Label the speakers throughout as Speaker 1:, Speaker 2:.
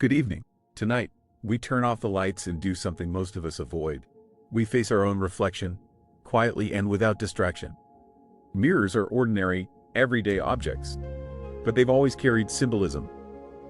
Speaker 1: Good evening. Tonight, we turn off the lights and do something most of us avoid. We face our own reflection, quietly and without distraction. Mirrors are ordinary, everyday objects, but they've always carried symbolism.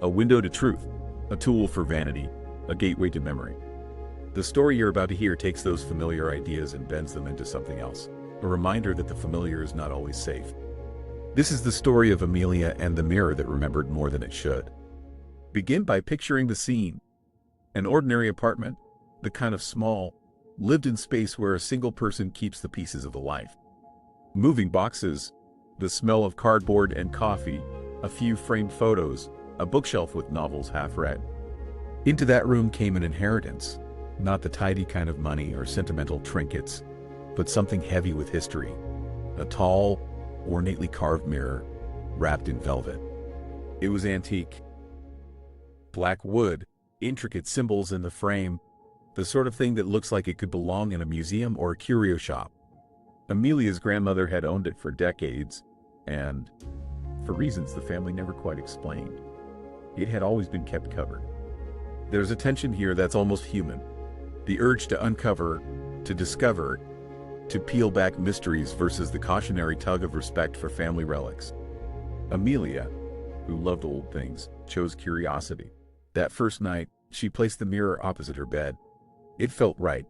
Speaker 1: A window to truth, a tool for vanity, a gateway to memory. The story you're about to hear takes those familiar ideas and bends them into something else. A reminder that the familiar is not always safe. This is the story of Amelia and the mirror that remembered more than it should. Begin by picturing the scene. An ordinary apartment, the kind of small, lived-in space where a single person keeps the pieces of a life. Moving boxes, the smell of cardboard and coffee, a few framed photos, a bookshelf with novels half read. Into that room came an inheritance, not the tidy kind of money or sentimental trinkets, but something heavy with history. A tall, ornately carved mirror, wrapped in velvet. It was antique. Black wood, intricate symbols in the frame, the sort of thing that looks like it could belong in a museum or a curio shop. Amelia's grandmother had owned it for decades, and, for reasons the family never quite explained, it had always been kept covered. There's a tension here that's almost human. The urge to uncover, to discover, to peel back mysteries versus the cautionary tug of respect for family relics. Amelia, who loved old things, chose curiosity. That first night, she placed the mirror opposite her bed. It felt right,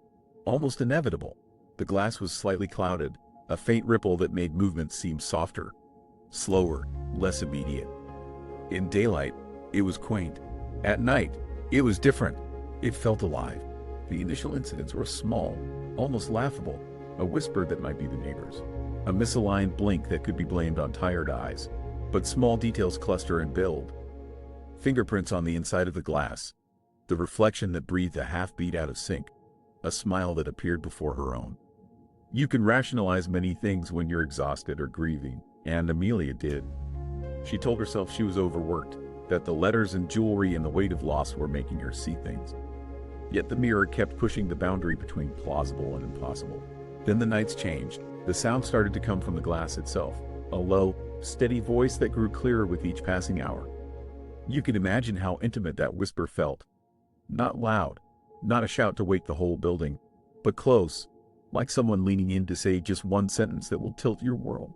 Speaker 1: almost inevitable. The glass was slightly clouded, a faint ripple that made movement seem softer, slower, less immediate. In daylight, it was quaint. At night, it was different. It felt alive. The initial incidents were small, almost laughable, a whisper that might be the neighbors, a misaligned blink that could be blamed on tired eyes. But small details cluster and build. Fingerprints on the inside of the glass, the reflection that breathed a half-beat out of sync, a smile that appeared before her own. You can rationalize many things when you're exhausted or grieving, and Amelia did. She told herself she was overworked, that the letters and jewelry and the weight of loss were making her see things. Yet the mirror kept pushing the boundary between plausible and impossible. Then the nights changed. The sound started to come from the glass itself, a low, steady voice that grew clearer with each passing hour. You can imagine how intimate that whisper felt. Not loud, not a shout to wake the whole building, but close, like someone leaning in to say just one sentence that will tilt your world.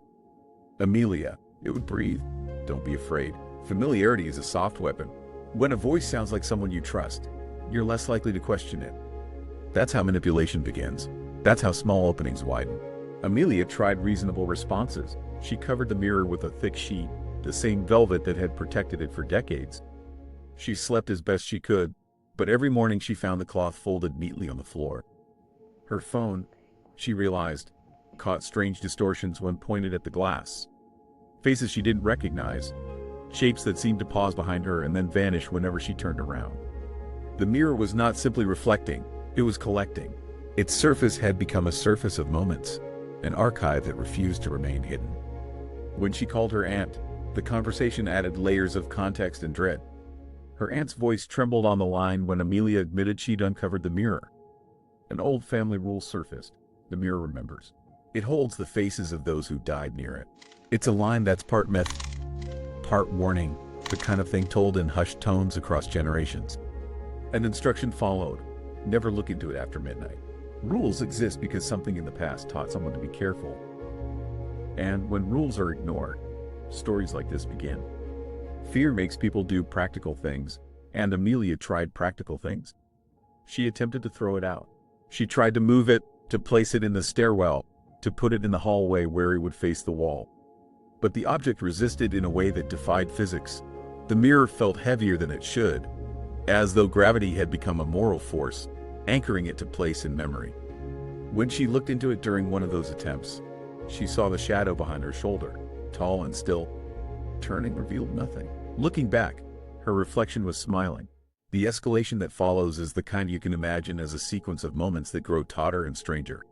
Speaker 1: Amelia, it would breathe. Don't be afraid. Familiarity is a soft weapon. When a voice sounds like someone you trust, you're less likely to question it. That's how manipulation begins. That's how small openings widen. Amelia tried reasonable responses. She covered the mirror with a thick sheet, the same velvet that had protected it for decades. She slept as best she could, but every morning she found the cloth folded neatly on the floor. Her phone, she realized, caught strange distortions when pointed at the glass. Faces she didn't recognize, shapes that seemed to pause behind her and then vanish whenever she turned around. The mirror was not simply reflecting, it was collecting. Its surface had become a surface of moments, an archive that refused to remain hidden. When she called her aunt, the conversation added layers of context and dread. Her aunt's voice trembled on the line when Amelia admitted she'd uncovered the mirror. An old family rule surfaced. The mirror remembers. It holds the faces of those who died near it. It's a line that's part myth, part warning, the kind of thing told in hushed tones across generations. An instruction followed. Never look into it after midnight. Rules exist because something in the past taught someone to be careful. And when rules are ignored, stories like this begin. Fear makes people do practical things, and Amelia tried practical things. She attempted to throw it out. She tried to move it, to place it in the stairwell, to put it in the hallway where it would face the wall. But the object resisted in a way that defied physics. The mirror felt heavier than it should, as though gravity had become a moral force, anchoring it to place in memory. When she looked into it during one of those attempts, she saw the shadow behind her shoulder, tall and still. Turning revealed nothing. Looking back, her reflection was smiling. The escalation that follows is the kind you can imagine as a sequence of moments that grow tauter and stranger.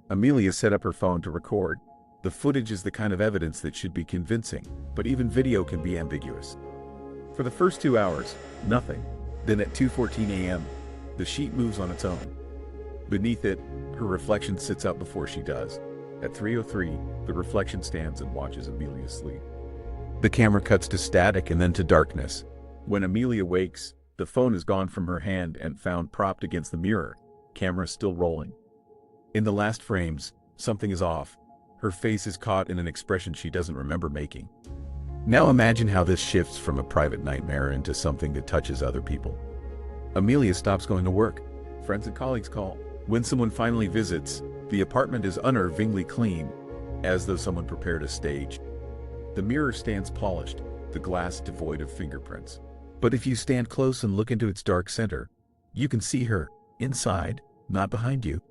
Speaker 1: Amelia set up her phone to record. The footage is the kind of evidence that should be convincing, but even video can be ambiguous. For the first 2 hours, nothing. Then at 2:14 a.m., the sheet moves on its own. Beneath it, her reflection sits up before she does. At 3:03, the reflection stands and watches Amelia sleep. The camera cuts to static and then to darkness. When Amelia wakes, The phone is gone from her hand and found propped against the mirror, camera still rolling. In the last frames, something is off. Her face is caught in an expression she doesn't remember making. Now imagine how this shifts from a private nightmare into something that touches other people. Amelia stops going to work. Friends and colleagues call. When someone finally visits, the apartment is unnervingly clean, as though someone prepared a stage. The mirror stands polished, the glass devoid of fingerprints. But if you stand close and look into its dark center, you can see her, inside, not behind you.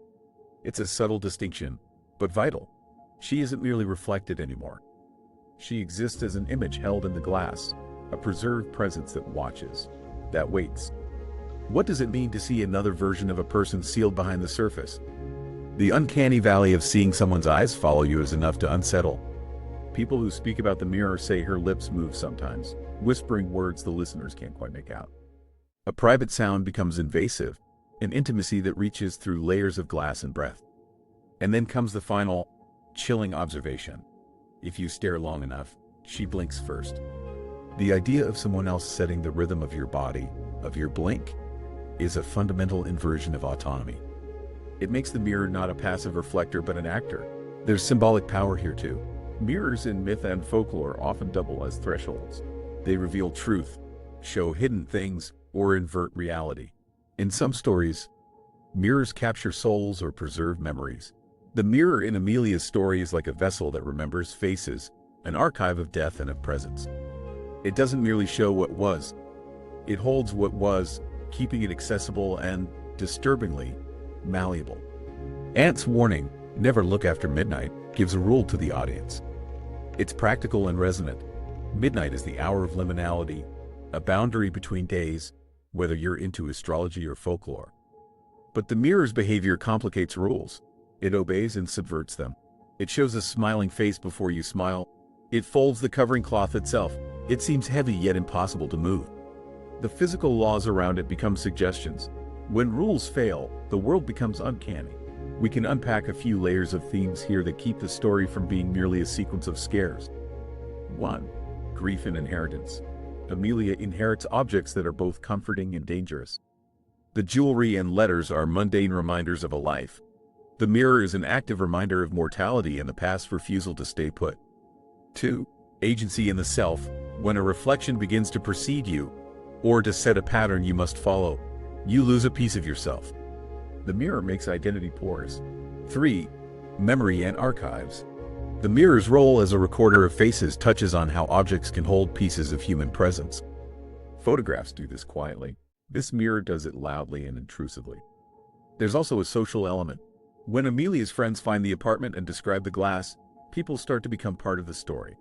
Speaker 1: It's a subtle distinction, but vital. She isn't merely reflected anymore. She exists as an image held in the glass, a preserved presence that watches, that waits. What does it mean to see another version of a person sealed behind the surface? The uncanny valley of seeing someone's eyes follow you is enough to unsettle. People who speak about the mirror say her lips move sometimes, whispering words the listeners can't quite make out. A private sound becomes invasive, an intimacy that reaches through layers of glass and breath. And then comes the final, chilling observation. If you stare long enough, she blinks first. The idea of someone else setting the rhythm of your body, of your blink, is a fundamental inversion of autonomy. It makes the mirror not a passive reflector but an actor. There's symbolic power here too. Mirrors in myth and folklore often double as thresholds. They reveal truth, show hidden things, or invert reality. In some stories, mirrors capture souls or preserve memories. The mirror in Amelia's story is like a vessel that remembers faces, an archive of death and of presence. It doesn't merely show what was. It holds what was, keeping it accessible and, disturbingly, malleable. Ant's warning, "Never look after midnight," gives a rule to the audience. It's practical and resonant. Midnight is the hour of liminality, a boundary between days, whether you're into astrology or folklore. But the mirror's behavior complicates rules. It obeys and subverts them. It shows a smiling face before you smile. It folds the covering cloth itself. It seems heavy yet impossible to move. The physical laws around it become suggestions. When rules fail, the world becomes uncanny. We can unpack a few layers of themes here that keep the story from being merely a sequence of scares. 1. Grief and inheritance. Amelia inherits objects that are both comforting and dangerous. The jewelry and letters are mundane reminders of a life. The mirror is an active reminder of mortality and the past's refusal to stay put. 2. Agency in the self. When a reflection begins to precede you, or to set a pattern you must follow, you lose a piece of yourself. The mirror makes identity porous. 3. Memory and archives. The mirror's role as a recorder of faces touches on how objects can hold pieces of human presence. Photographs do this quietly. This mirror does it loudly and intrusively. There's also a social element. When Amelia's friends find the apartment and describe the glass, people start to become part of the story.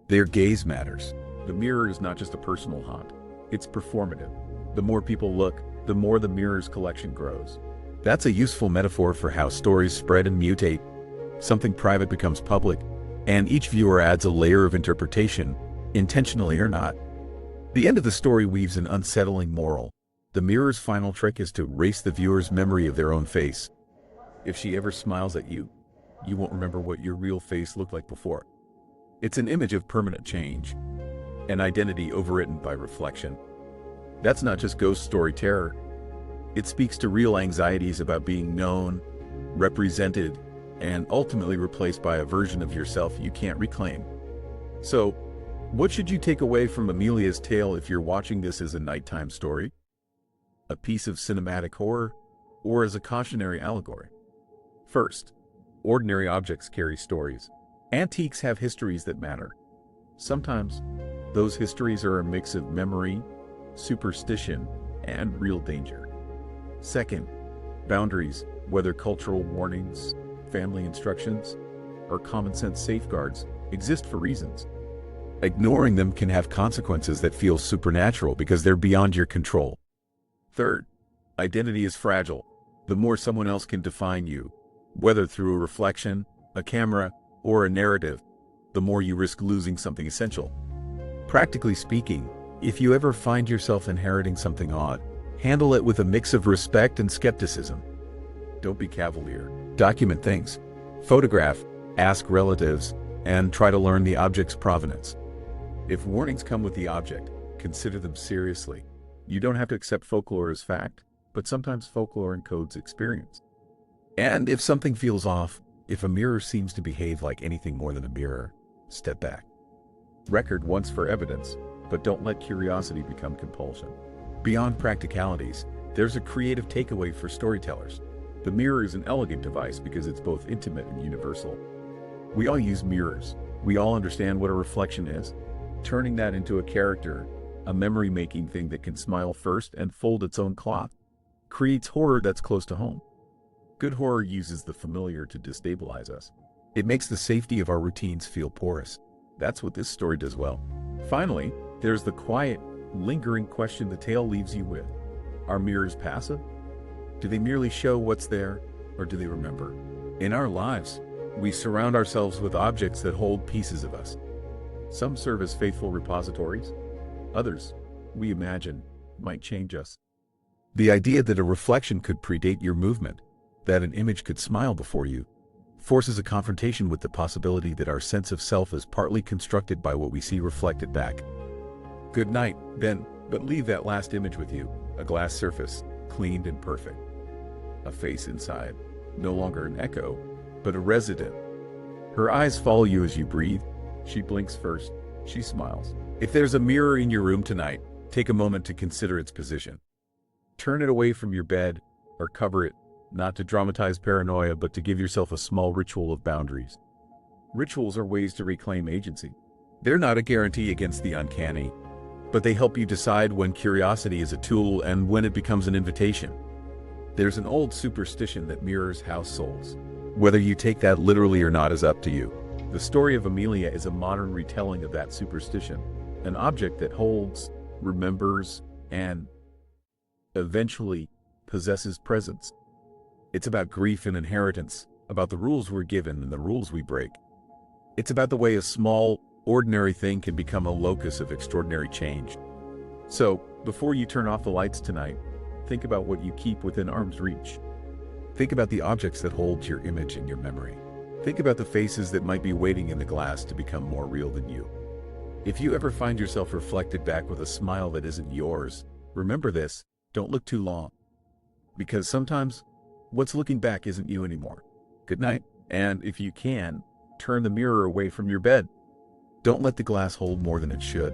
Speaker 1: Their gaze matters. The mirror is not just a personal haunt. It's performative. The more people look, the more the mirror's collection grows. That's a useful metaphor for how stories spread and mutate. Something private becomes public, and each viewer adds a layer of interpretation, intentionally or not. The end of the story weaves an unsettling moral. The mirror's final trick is to erase the viewer's memory of their own face. If she ever smiles at you, you won't remember what your real face looked like before. It's an image of permanent change, an identity overwritten by reflection. That's not just ghost story terror. It speaks to real anxieties about being known, represented, and ultimately replaced by a version of yourself you can't reclaim. So, what should you take away from Amelia's tale if you're watching this as a nighttime story? A piece of cinematic horror, or as a cautionary allegory? First, ordinary objects carry stories. Antiques have histories that matter. Sometimes, those histories are a mix of memory, superstition, and real danger. Second, boundaries, whether cultural warnings, family instructions, or common sense safeguards, exist for reasons. Ignoring them can have consequences that feel supernatural because they're beyond your control. Third, identity is fragile. The more someone else can define you, whether through a reflection, a camera, or a narrative, the more you risk losing something essential. Practically speaking, if you ever find yourself inheriting something odd, handle it with a mix of respect and skepticism. Don't be cavalier. Document things. Photograph, ask relatives, and try to learn the object's provenance. If warnings come with the object, consider them seriously. You don't have to accept folklore as fact, but sometimes folklore encodes experience. And if something feels off, if a mirror seems to behave like anything more than a mirror, step back. Record once for evidence, but don't let curiosity become compulsion. Beyond practicalities, there's a creative takeaway for storytellers. The mirror is an elegant device because it's both intimate and universal. We all use mirrors. We all understand what a reflection is. Turning that into a character, a memory-making thing that can smile first and fold its own cloth, creates horror that's close to home. Good horror uses the familiar to destabilize us. It makes the safety of our routines feel porous. That's what this story does well. Finally, there's the quiet, lingering question the tale leaves you with. Are mirrors passive? Do they merely show what's there, or do they remember? In our lives, we surround ourselves with objects that hold pieces of us. Some serve as faithful repositories. Others, we imagine, might change us. The idea that a reflection could predate your movement, that an image could smile before you, forces a confrontation with the possibility that our sense of self is partly constructed by what we see reflected back. Good night, then, but leave that last image with you, a glass surface, cleaned and perfect. A face inside, no longer an echo, but a resident. Her eyes follow you as you breathe. She blinks first. She smiles. If there's a mirror in your room tonight, take a moment to consider its position. Turn it away from your bed or cover it, not to dramatize paranoia, but to give yourself a small ritual of boundaries. Rituals are ways to reclaim agency. They're not a guarantee against the uncanny, but they help you decide when curiosity is a tool and when it becomes an invitation. There's an old superstition that mirrors house souls. Whether you take that literally or not is up to you. The story of Amelia is a modern retelling of that superstition, an object that holds, remembers, and eventually possesses presence. It's about grief and inheritance, about the rules we're given and the rules we break. It's about the way a small, ordinary thing can become a locus of extraordinary change. So, before you turn off the lights tonight, think about what you keep within arm's reach. Think about the objects that hold your image and your memory. Think about the faces that might be waiting in the glass to become more real than you. If you ever find yourself reflected back with a smile that isn't yours, remember this: don't look too long. Because sometimes, what's looking back isn't you anymore. Good night, and if you can, turn the mirror away from your bed. Don't let the glass hold more than it should.